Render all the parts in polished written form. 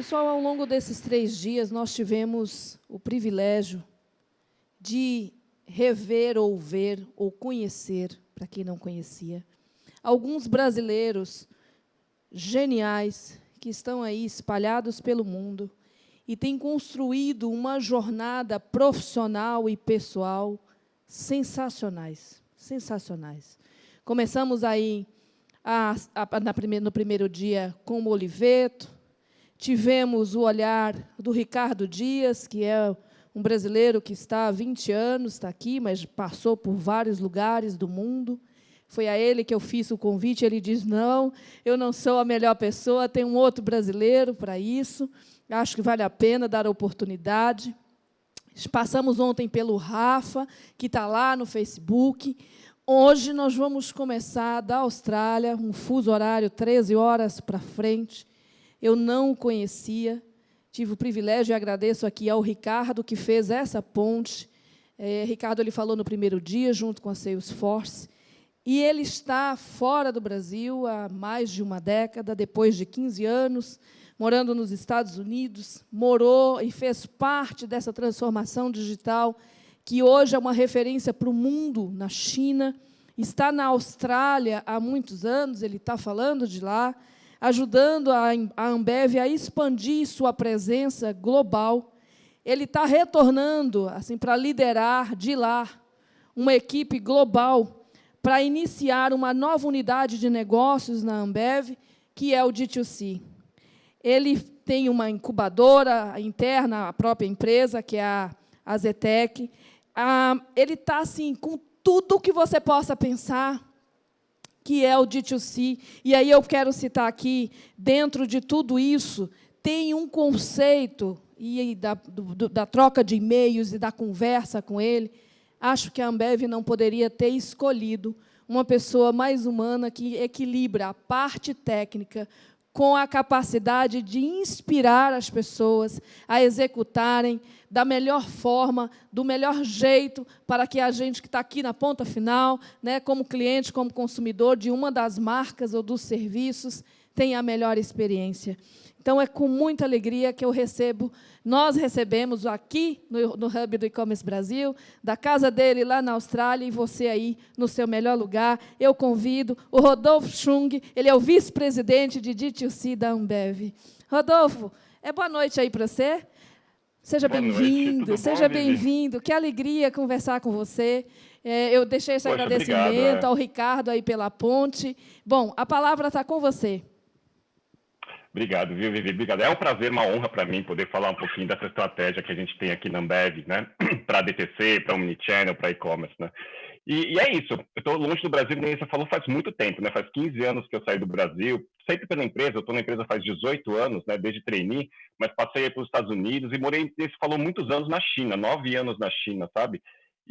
Pessoal, ao longo desses 3 dias, nós tivemos o privilégio de rever ou ver ou conhecer, para quem não conhecia, alguns brasileiros geniais que estão aí espalhados pelo mundo e têm construído uma jornada profissional e pessoal sensacionais, sensacionais. Começamos aí no primeiro dia com o Oliveto, tivemos o olhar do Ricardo Dias, que é um brasileiro que está há 20 anos, está aqui, mas passou por vários lugares do mundo. Foi a ele que eu fiz o convite, ele diz, não, eu não sou a melhor pessoa, tem um outro brasileiro para isso, acho que vale a pena dar a oportunidade. Passamos ontem pelo Rafa, que está lá no Facebook. Hoje nós vamos começar da Austrália, um fuso horário 13 horas para frente. Eu não o conhecia, tive o privilégio e agradeço aqui ao Ricardo, que fez essa ponte. Ricardo ele falou no primeiro dia, junto com a Salesforce, e ele está fora do Brasil há mais de uma década, depois de 15 anos, morando nos Estados Unidos, morou e fez parte dessa transformação digital, que hoje é uma referência para o mundo, na China, está na Austrália há muitos anos, ele está falando de lá, ajudando a Ambev a expandir sua presença global. Ele está retornando assim, para liderar de lá uma equipe global para iniciar uma nova unidade de negócios na Ambev, que é o D2C. Ele tem uma incubadora interna, a própria empresa, que é a Zetec. Ele está assim, com tudo o que você possa pensar, que é o D2C. E aí eu quero citar aqui, dentro de tudo isso, tem um conceito, e da troca de e-mails e da conversa com ele, acho que a Ambev não poderia ter escolhido uma pessoa mais humana que equilibra a parte técnica com a capacidade de inspirar as pessoas a executarem da melhor forma, do melhor jeito, para que a gente que está aqui na ponta final, né, como cliente, como consumidor de uma das marcas ou dos serviços, tenha a melhor experiência. Então, é com muita alegria que nós recebemos aqui no Hub do E-Commerce Brasil, da casa dele lá na Austrália, e você aí no seu melhor lugar. Eu convido o Rodolfo Chung, ele é o vice-presidente de D2C da Ambev. Rodolfo, boa noite aí para você. Seja bem-vindo, seja bem-vindo. Que alegria conversar com você. Eu deixei esse agradecimento obrigado, ao Ricardo aí pela ponte. Bom, a palavra está com você. Obrigado, viu, Vivi? Obrigado. É um prazer, uma honra para mim poder falar um pouquinho dessa estratégia que a gente tem aqui na Ambev, né? Para DTC, para Omnichannel, para e-commerce, né? E é isso. Eu estou longe do Brasil, como você falou, faz muito tempo, né? Faz 15 anos que eu saí do Brasil, sempre pela empresa. Eu estou na empresa faz 18 anos, né? Desde trainee, mas passei para os Estados Unidos e morei, você falou, muitos anos na China, 9 anos na China, sabe?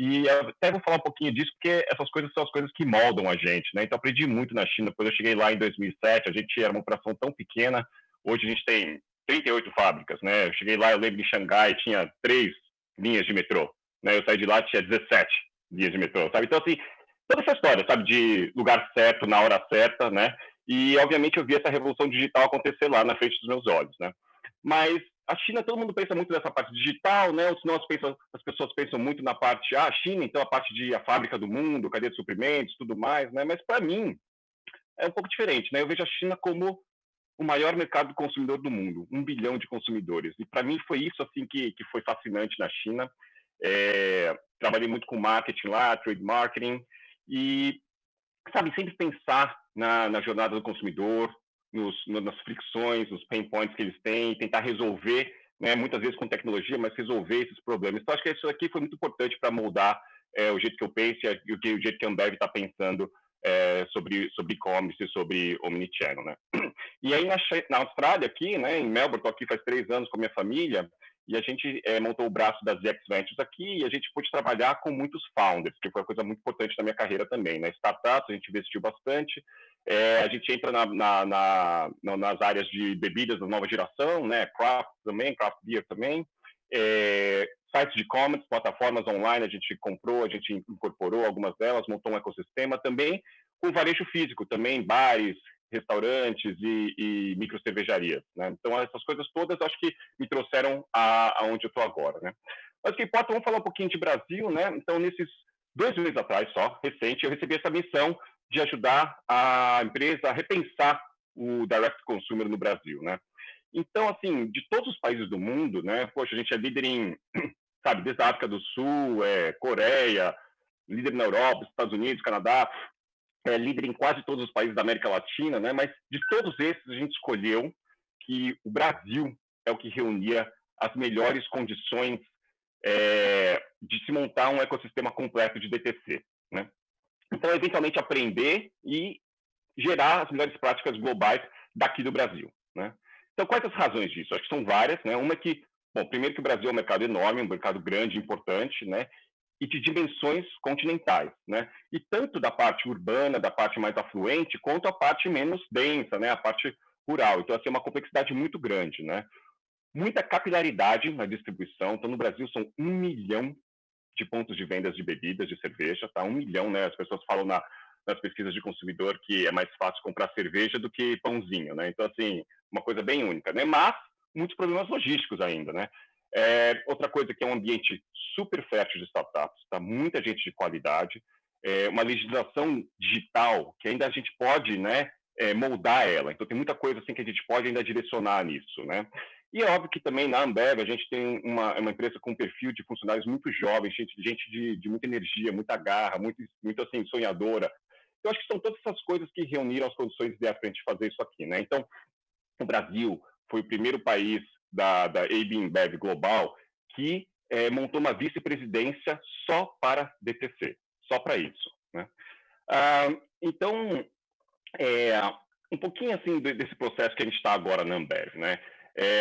E eu até vou falar um pouquinho disso, porque essas coisas são as coisas que moldam a gente, né? Então, aprendi muito na China. Quando eu cheguei lá em 2007, a gente era uma operação tão pequena. Hoje a gente tem 38 fábricas, né? Eu cheguei lá, eu lembro, em Xangai, tinha 3 linhas de metrô, né? Eu saí de lá, tinha 17 linhas de metrô, sabe? Então, assim, toda essa história, sabe? De lugar certo, na hora certa, né? E, obviamente, eu vi essa revolução digital acontecer lá na frente dos meus olhos, né? Mas a China, todo mundo pensa muito nessa parte digital, né? Ou senão as pessoas pensam muito na parte, a China, então a parte de a fábrica do mundo, cadeia de suprimentos, tudo mais, né? Mas para mim é um pouco diferente, né? Eu vejo a China como o maior mercado consumidor do mundo, 1 bilhão de consumidores. E para mim foi isso assim que foi fascinante na China. Trabalhei muito com marketing lá, trade marketing, e sabe, sempre pensar na jornada do consumidor, nas fricções, nos pain points que eles têm, tentar resolver, né, muitas vezes com tecnologia, mas resolver esses problemas. Então, acho que isso aqui foi muito importante para moldar o jeito que eu penso e o jeito que a Ambev está pensando sobre e-commerce e sobre omnichannel, né? E aí, na Austrália, aqui, né, em Melbourne, estou aqui faz 3 anos com a minha família, e a gente montou o braço das ZX Ventures aqui, e a gente pôde trabalhar com muitos founders, que foi uma coisa muito importante na minha carreira também, né? Startups, a gente investiu bastante, a gente entra nas áreas de bebidas da nova geração, né? Craft também, craft beer também, sites de e-commerce, plataformas online, a gente comprou, a gente incorporou algumas delas, montou um ecossistema também, com varejo físico também, bares, restaurantes e micro cervejarias, né? Então, essas coisas todas, acho que me trouxeram aonde eu estou agora, né? Mas o que importa, vamos falar um pouquinho de Brasil, né? Então, nesses 2 meses atrás, só, recente, eu recebi essa missão de ajudar a empresa a repensar o direct consumer no Brasil, né? Então, assim, de todos os países do mundo, né? Poxa, a gente é líder em, sabe, desde a África do Sul, Coreia, líder na Europa, Estados Unidos, Canadá, líder em quase todos os países da América Latina, né? Mas de todos esses, a gente escolheu que o Brasil é o que reunia as melhores condições de se montar um ecossistema completo de DTC, né? Então, eventualmente, aprender e gerar as melhores práticas globais daqui do Brasil, né? Então, quais as razões disso? Acho que são várias, né? Uma é que, bom, primeiro que o Brasil é um mercado enorme, um mercado grande, importante, né? E de dimensões continentais, né? E tanto da parte urbana, da parte mais afluente, quanto a parte menos densa, né? A parte rural. Então, assim, é uma complexidade muito grande, né? Muita capilaridade na distribuição. Então, no Brasil, são 1 milhão de pontos de vendas de bebidas, de cerveja, tá? 1 milhão, né? As pessoas falam nas pesquisas de consumidor que é mais fácil comprar cerveja do que pãozinho, né? Então, assim, uma coisa bem única, né? Mas muitos problemas logísticos ainda, né? Outra coisa que é um ambiente super fértil de startups, tá? Muita gente de qualidade, uma legislação digital que ainda a gente pode, né, moldar ela. Então, tem muita coisa assim que a gente pode ainda direcionar nisso, né? E é óbvio que também na Ambev a gente tem uma empresa com um perfil de funcionários muito jovens, gente de muita energia, muita garra, muito assim, sonhadora. Eu acho que são todas essas coisas que reuniram as condições de a gente fazer isso aqui, né? Então, o Brasil foi o primeiro país da AB InBev Global que montou uma vice-presidência só para DTC, só para isso, né? Então, um pouquinho assim desse processo que a gente está agora na Ambev, né?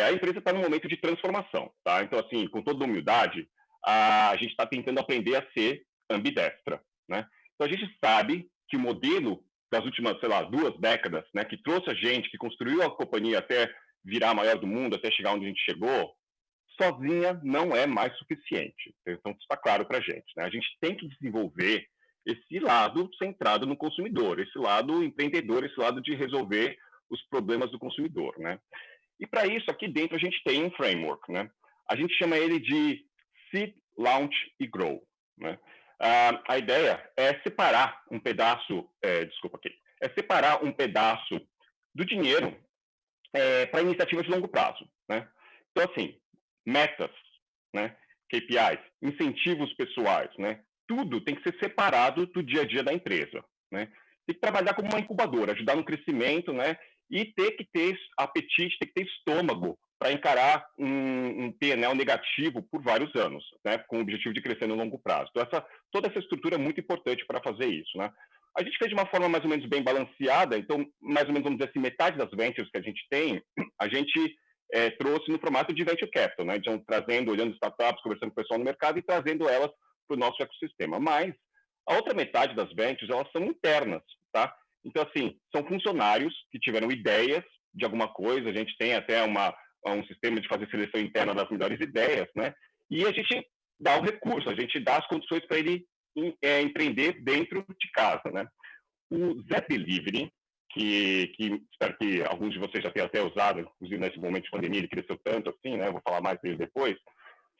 A empresa está num momento de transformação, tá? Então, assim, com toda humildade, a gente está tentando aprender a ser ambidestra, né? Então, a gente sabe que o modelo das últimas, sei lá, 2 décadas, né, que trouxe a gente, que construiu a companhia até virar a maior do mundo, até chegar onde a gente chegou, sozinha não é mais suficiente. Então, isso está claro para a gente, né? A gente tem que desenvolver esse lado centrado no consumidor, esse lado empreendedor, esse lado de resolver os problemas do consumidor, né? E para isso, aqui dentro, a gente tem um framework, né? A gente chama ele de Seed, Launch e Grow, né? A ideia é separar um pedaço, separar um pedaço do dinheiro para iniciativas de longo prazo, né? Então, assim, metas, né? KPIs, incentivos pessoais, né? Tudo tem que ser separado do dia a dia da empresa, né? Tem que trabalhar como uma incubadora, ajudar no crescimento, né? E ter que ter apetite, ter que ter estômago para encarar um P&L negativo por vários anos, né? Com o objetivo de crescer no longo prazo. Então, toda essa estrutura é muito importante para fazer isso, né? A gente fez de uma forma mais ou menos bem balanceada, então, mais ou menos, vamos dizer assim, metade das ventures que a gente tem, a gente trouxe no formato de venture capital, né? Então, trazendo, olhando startups, conversando com o pessoal no mercado e trazendo elas para o nosso ecossistema. Mas a outra metade das ventures, elas são internas, tá? Então, assim, são funcionários que tiveram ideias de alguma coisa, a gente tem até um sistema de fazer seleção interna das melhores ideias, né? E a gente dá o recurso, a gente dá as condições para ele empreender dentro de casa, né? O Zé Delivery, que espero que alguns de vocês já tenham até usado, inclusive nesse momento de pandemia, ele cresceu tanto assim, né? Eu vou falar mais dele depois.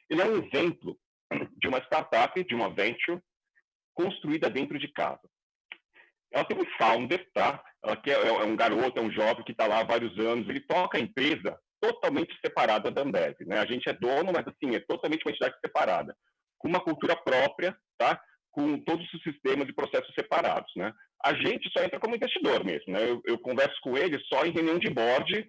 Ele é um exemplo de uma startup, de uma venture, construída dentro de casa. Ela tem um founder, tá? É um garoto, é um jovem que está lá há vários anos, ele toca a empresa totalmente separada da Ambev, né? A gente é dono, mas assim, é totalmente uma entidade separada, com uma cultura própria, tá? Com todos os sistemas e processos separados, né? A gente só entra como investidor mesmo, né? Eu converso com ele só em reunião de board,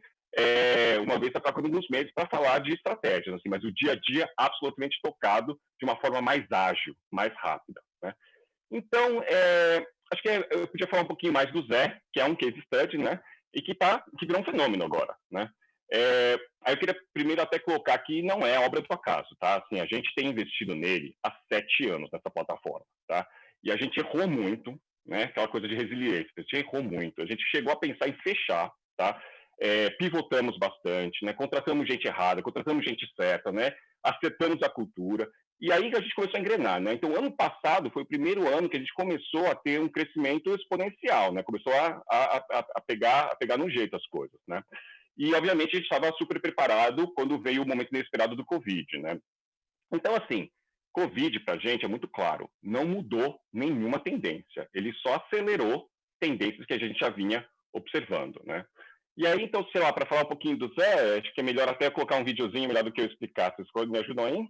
uma vez a cada alguns meses, para falar de estratégias, assim, mas o dia a dia absolutamente tocado de uma forma mais ágil, mais rápida, né? Então, acho que eu podia falar um pouquinho mais do Zé, que é um case study, né? E que virou um fenômeno agora, né? Aí eu queria primeiro até colocar que não é obra do acaso, tá? Assim, a gente tem investido nele há 7 anos nessa plataforma, tá? E a gente errou muito, né? Aquela coisa de resiliência, a gente errou muito. A gente chegou a pensar em fechar, tá? Pivotamos bastante, né? Contratamos gente errada, contratamos gente certa, né? Acertamos a cultura. E aí que a gente começou a engrenar, né? Então, ano passado foi o primeiro ano que a gente começou a ter um crescimento exponencial, né? Começou a pegar no jeito as coisas, né? E, obviamente, a gente estava super preparado quando veio o momento inesperado do Covid, né? Então, assim, Covid para a gente é muito claro, não mudou nenhuma tendência, ele só acelerou tendências que a gente já vinha observando, né? E aí, então, sei lá, para falar um pouquinho do Zé, acho que é melhor até colocar um videozinho melhor do que eu explicar. Vocês me ajudam aí?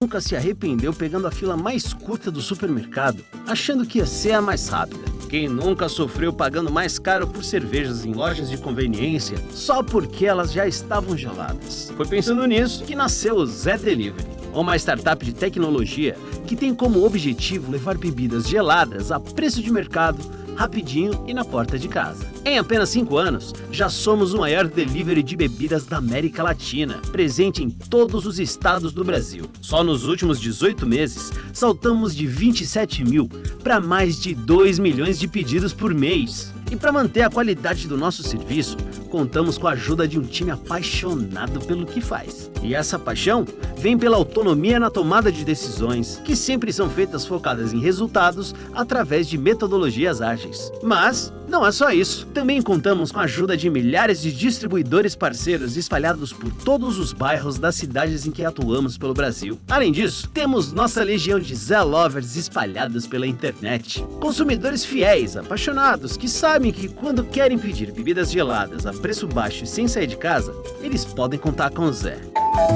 Nunca se arrependeu pegando a fila mais curta do supermercado, achando que ia ser a mais rápida? Quem nunca sofreu pagando mais caro por cervejas em lojas de conveniência só porque elas já estavam geladas? Foi pensando nisso que nasceu o Zé Delivery, uma startup de tecnologia que tem como objetivo levar bebidas geladas a preço de mercado, rapidinho e na porta de casa. Em apenas 5 anos, já somos o maior delivery de bebidas da América Latina, presente em todos os estados do Brasil. Só nos últimos 18 meses, saltamos de 27 mil para mais de 2 milhões de pedidos por mês. E para manter a qualidade do nosso serviço, contamos com a ajuda de um time apaixonado pelo que faz. E essa paixão vem pela autonomia na tomada de decisões, que sempre são feitas focadas em resultados através de metodologias ágeis. Mas não é só isso. Também contamos com a ajuda de milhares de distribuidores parceiros espalhados por todos os bairros das cidades em que atuamos pelo Brasil. Além disso, temos nossa legião de Zé Lovers espalhados pela internet. Consumidores fiéis, apaixonados, que sabem que quando querem pedir bebidas geladas a preço baixo e sem sair de casa, eles podem contar com o Zé.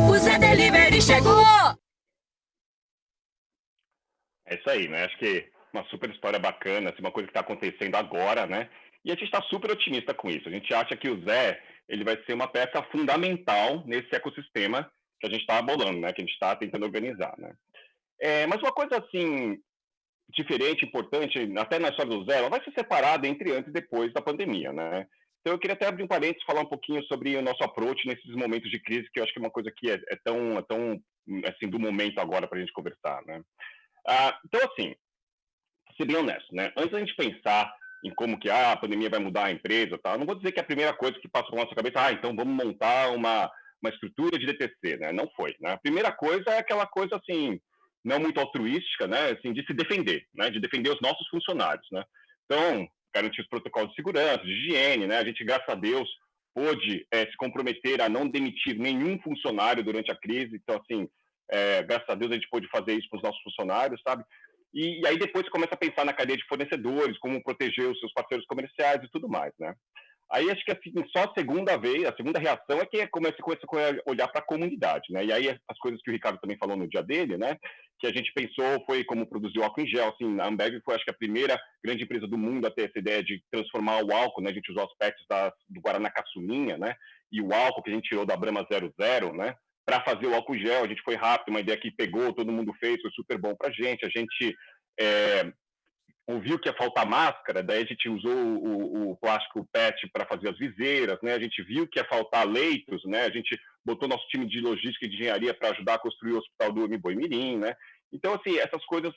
O Zé Delivery chegou! É isso aí, né? Acho que uma super história bacana, assim, uma coisa que está acontecendo agora, né? E a gente está super otimista com isso. A gente acha que o Zé ele vai ser uma peça fundamental nesse ecossistema que a gente está bolando, né? Que a gente está tentando organizar, né? Mas uma coisa assim diferente, importante, até na história do Zé, ela vai ser separada entre antes e depois da pandemia, né? Então eu queria até abrir um parênteses e falar um pouquinho sobre o nosso approach nesses momentos de crise, que eu acho que é uma coisa que é tão assim do momento agora para a gente conversar, né? Então assim, ser bem honesto, né? Antes da gente pensar em como que a pandemia vai mudar a empresa, tá? Eu não vou dizer que é a primeira coisa que passou pela nossa cabeça, então vamos montar uma estrutura de DTC, né? Não foi, né? A primeira coisa é aquela coisa assim, não muito altruística, né? Assim, de se defender, né? De defender os nossos funcionários, né? Então, garantir os protocolos de segurança, de higiene, né? A gente, graças a Deus, pôde se comprometer a não demitir nenhum funcionário durante a crise. Então, assim, graças a Deus a gente pôde fazer isso com os nossos funcionários, sabe? E aí depois você começa a pensar na cadeia de fornecedores, como proteger os seus parceiros comerciais e tudo mais, né? Aí acho que assim, só a segunda reação é que começa a olhar para a comunidade, né? E aí as coisas que o Ricardo também falou no dia dele, né? Que a gente pensou foi como produzir o álcool em gel, assim, a Ambev foi acho que a primeira grande empresa do mundo a ter essa ideia de transformar o álcool, né? A gente usou as pets do Guaraná Caçulinha, né? E o álcool que a gente tirou da Brahma 00, né? Para fazer o álcool gel, a gente foi rápido, uma ideia que pegou, todo mundo fez, foi super bom para a gente ouviu que ia faltar máscara, daí a gente usou o plástico PET para fazer as viseiras, né? A gente viu que ia faltar leitos, né? A gente botou nosso time de logística e de engenharia para ajudar a construir o hospital do Boi-Mirim, né? Então, assim, essas coisas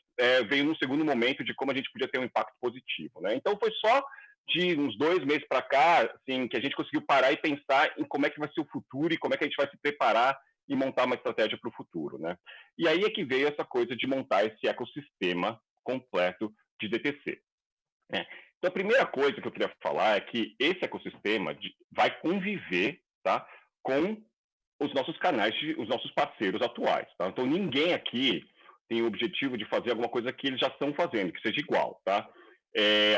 veio num segundo momento de como a gente podia ter um impacto positivo, né? Então, foi só de uns 2 meses para cá, assim, que a gente conseguiu parar e pensar em como é que vai ser o futuro e como é que a gente vai se preparar e montar uma estratégia para o futuro, né? E aí é que veio essa coisa de montar esse ecossistema completo de DTC. Né? Então, a primeira coisa que eu queria falar é que esse ecossistema vai conviver, tá, com os nossos canais, os nossos parceiros atuais. Tá? Então, ninguém aqui tem o objetivo de fazer alguma coisa que eles já estão fazendo, que seja igual. Tá?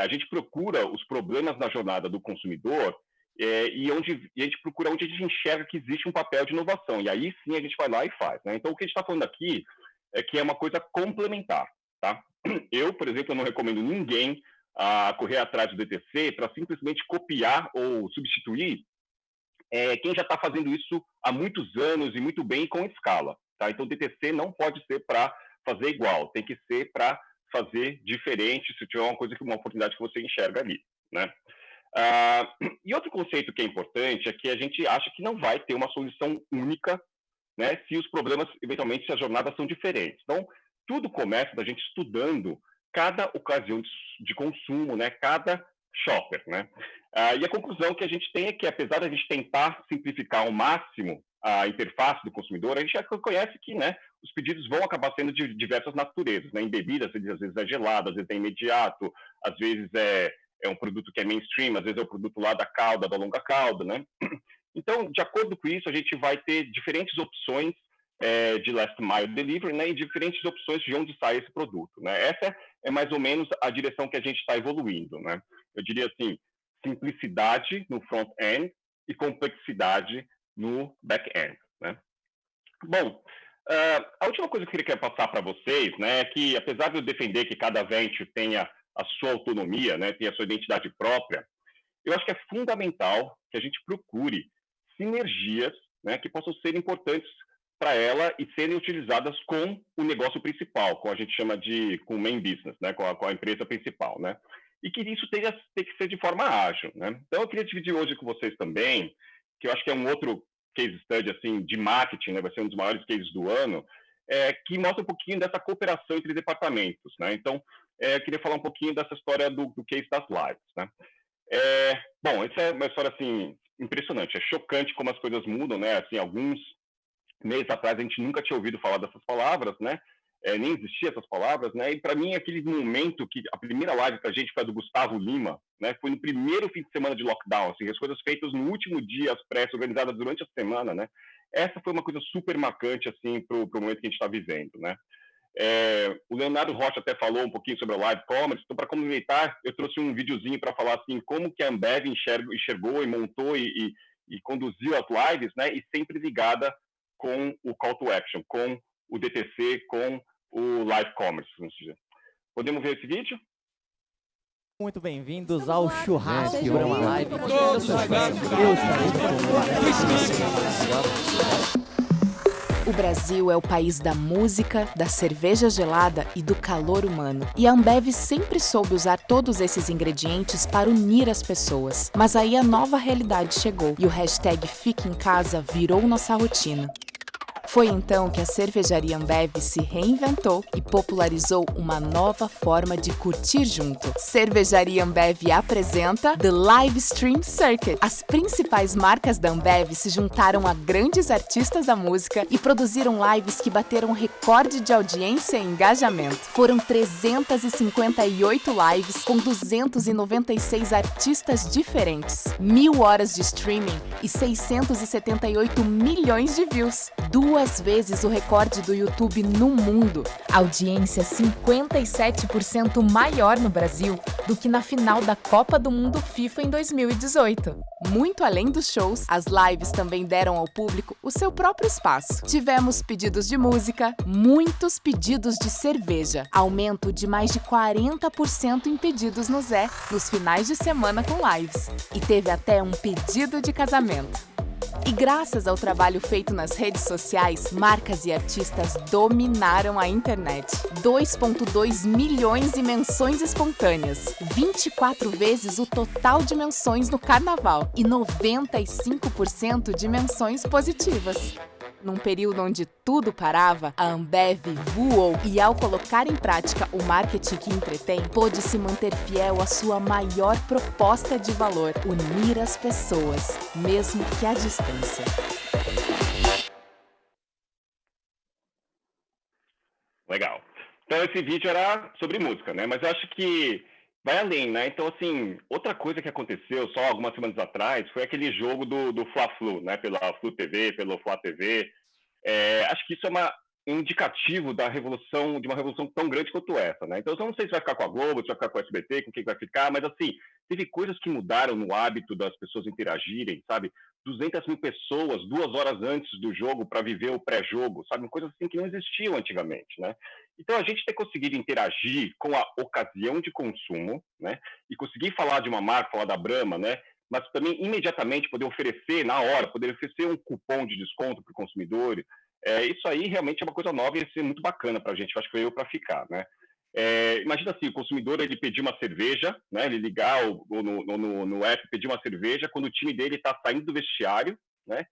A gente procura os problemas na jornada do consumidor e a gente procura onde a gente enxerga que existe um papel de inovação. E aí sim a gente vai lá e faz. Né? Então, o que a gente está falando aqui é que é uma coisa complementar. Tá? Eu, por exemplo, não recomendo ninguém a correr atrás do DTC para simplesmente copiar ou substituir quem já está fazendo isso há muitos anos e muito bem com escala. Tá? Então, o DTC não pode ser para fazer igual, tem que ser para fazer diferente, se tiver uma oportunidade que você enxerga ali. Né? E outro conceito que é importante é que a gente acha que não vai ter uma solução única, né, se os problemas, eventualmente, se as jornadas são diferentes. Então, tudo começa da gente estudando cada ocasião de consumo, né, cada shopper, né? E a conclusão que a gente tem é que, apesar de a gente tentar simplificar ao máximo a interface do consumidor, a gente já reconhece que, né, os pedidos vão acabar sendo de diversas naturezas, né? Em bebidas, às vezes é gelado, às vezes é imediato, às vezes é um produto que é mainstream, às vezes é o produto lá da cauda, da longa cauda, né? Então, de acordo com isso, a gente vai ter diferentes opções de last mile delivery, né? E diferentes opções de onde sai esse produto, né? Essa é mais ou menos a direção que a gente está evoluindo, né? Eu diria assim, simplicidade no front-end e complexidade no back-end, né? Bom, a última coisa que eu queria passar para vocês, né, é que apesar de eu defender que cada venture tenha a sua autonomia, né, tenha a sua identidade própria, eu acho que é fundamental que a gente procure sinergias, né, que possam ser importantes para ela e serem utilizadas com o negócio principal, com a gente chama de com o main business, né, com a empresa principal, né? E que isso tem que ser de forma ágil, né? Então eu queria dividir hoje com vocês também, que eu acho que é um outro case study assim de marketing, né? Vai ser um dos maiores cases do ano, que mostra um pouquinho dessa cooperação entre departamentos, né? Então eu queria falar um pouquinho dessa história do case das lives, né? Bom, essa é uma história assim impressionante, é chocante como as coisas mudam, né? Assim, alguns meses atrás a gente nunca tinha ouvido falar dessas palavras, né? Nem existia essas palavras, né? E para mim aquele momento que a primeira live para a gente foi a do Gustavo Lima, né? Foi no primeiro fim de semana de lockdown, assim, as coisas feitas no último dia, as pressas organizadas durante a semana, né? Essa foi uma coisa super marcante assim para o momento que a gente está vivendo, né? O Leonardo Rocha até falou um pouquinho sobre a live commerce, então para complementar, eu trouxe um videozinho para falar assim como que a Ambev enxergou e montou e conduziu as lives, né? E sempre ligada com o call to action, com o DTC, com o live commerce. Podemos ver esse vídeo? Muito bem-vindos ao churrasco Gente, Brahma bem-vindos. Live. Todos Eu O Brasil é o país da música, da cerveja gelada e do calor humano. E a Ambev sempre soube usar todos esses ingredientes para unir as pessoas. Mas aí a nova realidade chegou e o hashtag Fique em Casa virou nossa rotina. Foi então que a cervejaria Ambev se reinventou e popularizou uma nova forma de curtir junto. Cervejaria Ambev apresenta The Live Stream Circuit. As principais marcas da Ambev se juntaram a grandes artistas da música e produziram lives que bateram recorde de audiência e engajamento. Foram 358 lives com 296 artistas diferentes, 1.000 horas de streaming e 678 milhões de views. Duas vezes o recorde do YouTube no mundo. Audiência 57% maior no Brasil do que na final da Copa do Mundo FIFA em 2018. Muito além dos shows, as lives também deram ao público o seu próprio espaço. Tivemos pedidos de música, muitos pedidos de cerveja, aumento de mais de 40% em pedidos no Zé nos finais de semana com lives. E teve até um pedido de casamento. E graças ao trabalho feito nas redes sociais, marcas e artistas dominaram a internet. 2,2 milhões de menções espontâneas, 24 vezes o total de menções no carnaval e 95% de menções positivas. Num período onde tudo parava, a Ambev voou e, ao colocar em prática o marketing que entretém, pôde se manter fiel à sua maior proposta de valor: unir as pessoas, mesmo que à distância. Legal. Então, esse vídeo era sobre música, né? Mas eu acho que vai além, né? Então, assim, outra coisa que aconteceu só algumas semanas atrás foi aquele jogo do Fla-Flu, né? Pela Flu TV, pelo Flá TV. Acho que isso é um indicativo de uma revolução tão grande quanto essa, né? Então, eu não sei se vai ficar com a Globo, se vai ficar com a SBT, com quem vai ficar, mas, assim, teve coisas que mudaram no hábito das pessoas interagirem, sabe? 200 mil pessoas 2 horas antes do jogo para viver o pré-jogo, sabe? Coisas assim que não existiam antigamente, né? Então, a gente ter conseguido interagir com a ocasião de consumo, né? E conseguir falar de uma marca, falar da Brahma, né? Mas também imediatamente poder oferecer na hora, poder oferecer um cupom de desconto para o consumidor. Isso aí realmente é uma coisa nova e ia ser muito bacana para a gente. Acho que veio para ficar, né? Imagina assim, o consumidor ele pedir uma cerveja, né? Ele ligar no app, pedir uma cerveja quando o time dele está saindo do vestiário, né?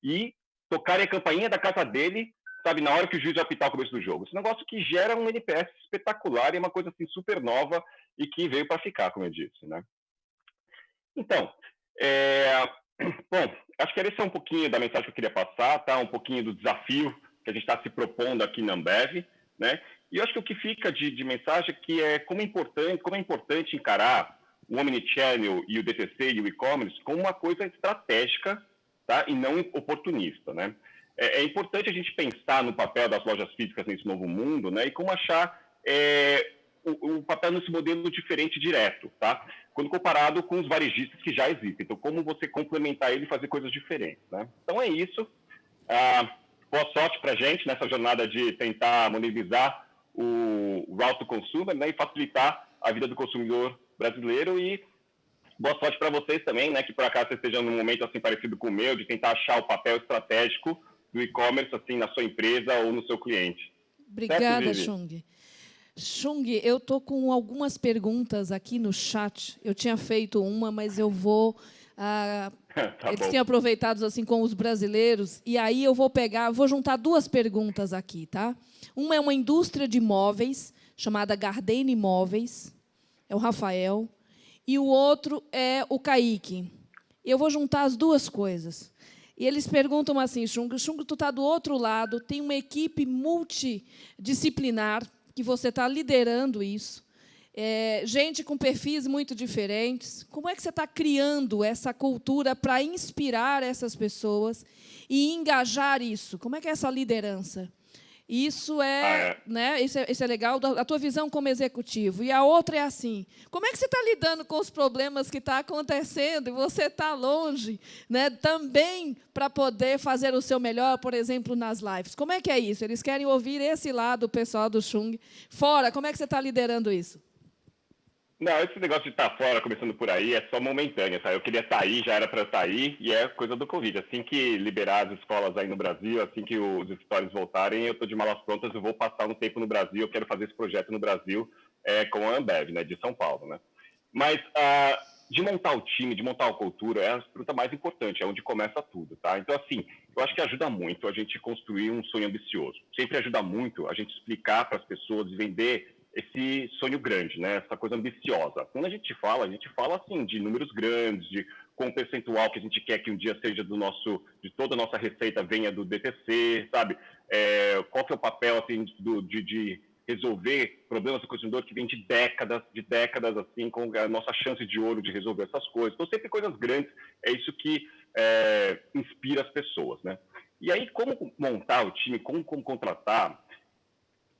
E tocarem a campainha da casa dele, sabe, na hora que o juiz vai apitar o começo do jogo. Esse negócio que gera um NPS espetacular e uma coisa assim super nova e que veio para ficar, como eu disse, né? Então, bom, acho que esse é um pouquinho da mensagem que eu queria passar, tá? Um pouquinho do desafio que a gente está se propondo aqui na Ambev, né? E eu acho que o que fica de mensagem é que como é importante encarar o Omnichannel e o DTC e o e-commerce como uma coisa estratégica, tá? E não oportunista, né? É importante a gente pensar no papel das lojas físicas nesse novo mundo, né? E como achar o papel nesse modelo diferente direto, tá? Quando comparado com os varejistas que já existem. Então, como você complementar ele e fazer coisas diferentes, né? Então, é isso. Boa sorte para a gente nessa jornada de tentar monetizar o route to consumer, né? E facilitar a vida do consumidor brasileiro. E boa sorte para vocês também, né? Que por acaso vocês estejam num momento assim parecido com o meu, de tentar achar o papel estratégico do e-commerce assim, na sua empresa ou no seu cliente. Obrigada, Chung. Chung, eu estou com algumas perguntas aqui no chat. Eu tinha feito uma, mas eu vou... eles têm aproveitado assim com os brasileiros, e aí eu vou juntar duas perguntas aqui, tá? Uma é uma indústria de móveis, chamada Gardene Móveis, é o Rafael, e o outro é o Kaique. Eu vou juntar as duas coisas. E eles perguntam assim, Chung, tu está do outro lado, tem uma equipe multidisciplinar, que você está liderando isso, gente com perfis muito diferentes. Como é que você está criando essa cultura para inspirar essas pessoas e engajar isso? Como é que é essa liderança? Isso né, isso é legal, a tua visão como executivo. E a outra é assim, como é que você está lidando com os problemas que estão acontecendo e você está longe, né, também para poder fazer o seu melhor, por exemplo, nas lives? Como é que é isso? Eles querem ouvir esse lado, pessoal do Chung. Fora, como é que você está liderando isso? Não, esse negócio de estar fora, começando por aí, é só momentâneo, sabe? Eu queria sair, já era para eu sair, e é coisa do Covid. Assim que liberar as escolas aí no Brasil, assim que os escritórios voltarem, eu estou de malas prontas, eu vou passar um tempo no Brasil, eu quero fazer esse projeto no Brasil com a Ambev, né, de São Paulo, né? Mas de montar o time, de montar a cultura, é a pergunta mais importante, é onde começa tudo, tá? Então, assim, eu acho que ajuda muito a gente construir um sonho ambicioso. Sempre ajuda muito a gente explicar para as pessoas e vender esse sonho grande, né? Essa coisa ambiciosa. Quando a gente fala assim de números grandes, de qual percentual que a gente quer que um dia seja de toda a nossa receita venha do DTC, sabe? Qual que é o papel assim de resolver problemas do consumidor que vem de décadas assim, com a nossa chance de ouro de resolver essas coisas. Então sempre coisas grandes, é isso que inspira as pessoas, né? E aí como montar o time, como contratar,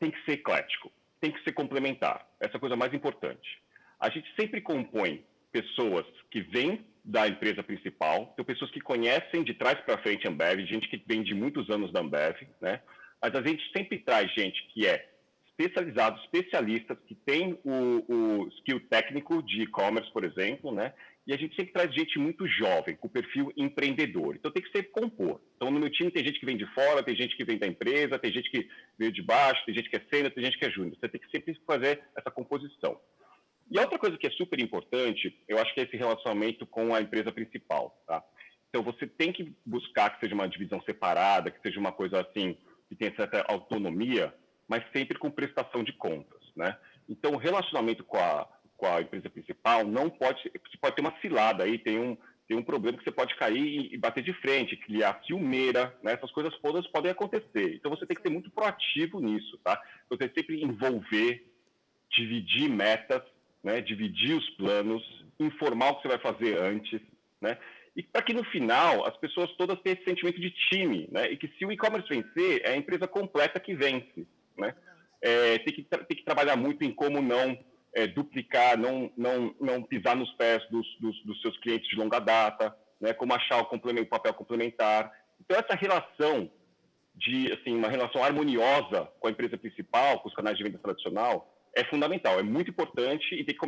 tem que ser eclético. Tem que ser complementar. Essa é a coisa mais importante. A gente sempre compõe pessoas que vêm da empresa principal, tem pessoas que conhecem de trás para frente a Ambev, gente que vem de muitos anos da Ambev, né? Mas a gente sempre traz gente que é especializado, especialistas, que tem o skill técnico de e-commerce, por exemplo, né? E a gente sempre traz gente muito jovem, com perfil empreendedor. Então tem que ser compor. Então no meu time tem gente que vem de fora, tem gente que vem da empresa, tem gente que veio de baixo, tem gente que é sênior, tem gente que é júnior. Você tem que sempre fazer essa composição. E a outra coisa que é super importante, eu acho que é esse relacionamento com a empresa principal, tá? Então você tem que buscar que seja uma divisão separada, que seja uma coisa assim, que tenha certa autonomia, mas sempre com prestação de contas, né? Então o relacionamento com a empresa principal não pode... Você pode ter uma cilada aí, tem um problema que você pode cair e bater de frente, criar ciumeira, né? Essas coisas todas podem acontecer. Então você tem que ser muito proativo nisso, tá? Você sempre envolver, dividir metas, né? Dividir os planos, informar o que você vai fazer antes, né? E para que no final as pessoas todas tenham esse sentimento de time, né? E que se o e-commerce vencer, é a empresa completa que vence, né? Tem que trabalhar muito em como não duplicar, não pisar nos pés dos seus clientes de longa data, né? Como achar o papel complementar. Então, essa relação uma relação harmoniosa com a empresa principal, com os canais de venda tradicional, é fundamental, é muito importante e tem que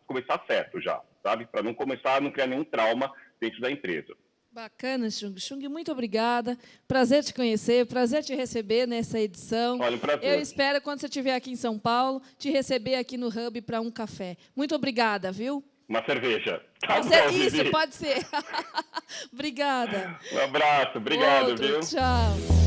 começar certo já, sabe? Para não criar nenhum trauma dentro da empresa. Bacana, Chung. Chung, muito obrigada. Prazer te conhecer, prazer te receber nessa edição. Olha, um prazer. Eu espero, quando você estiver aqui em São Paulo, te receber aqui no Hub para um café. Muito obrigada, viu? Uma cerveja. Isso, pode ser. Obrigada. Um abraço, obrigado, Outro, viu? Tchau.